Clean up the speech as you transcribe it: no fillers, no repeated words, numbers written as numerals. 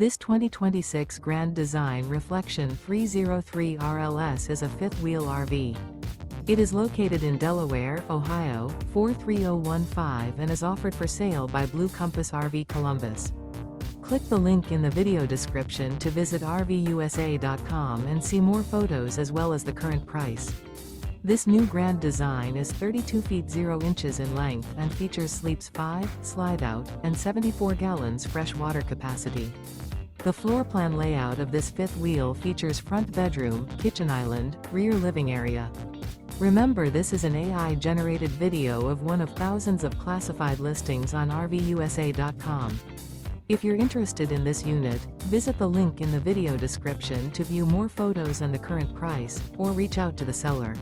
This 2026 Grand Design Reflection 303 RLS is a fifth-wheel RV. It is located in Delaware, Ohio, 43015 and is offered for sale by Blue Compass RV Columbus. Click the link in the video description to visit RVUSA.com and see more photos as well as the current price. This new Grand Design is 32 feet 0 inches in length and features sleeps 5, Slideout, and 74 gallons fresh water capacity. The floor plan layout of this fifth wheel features front bedroom, kitchen island, rear living area. Remember, this is an AI-generated video of one of thousands of classified listings on RVUSA.com. If you're interested in this unit, visit the link in the video description to view more photos and the current price, or reach out to the seller.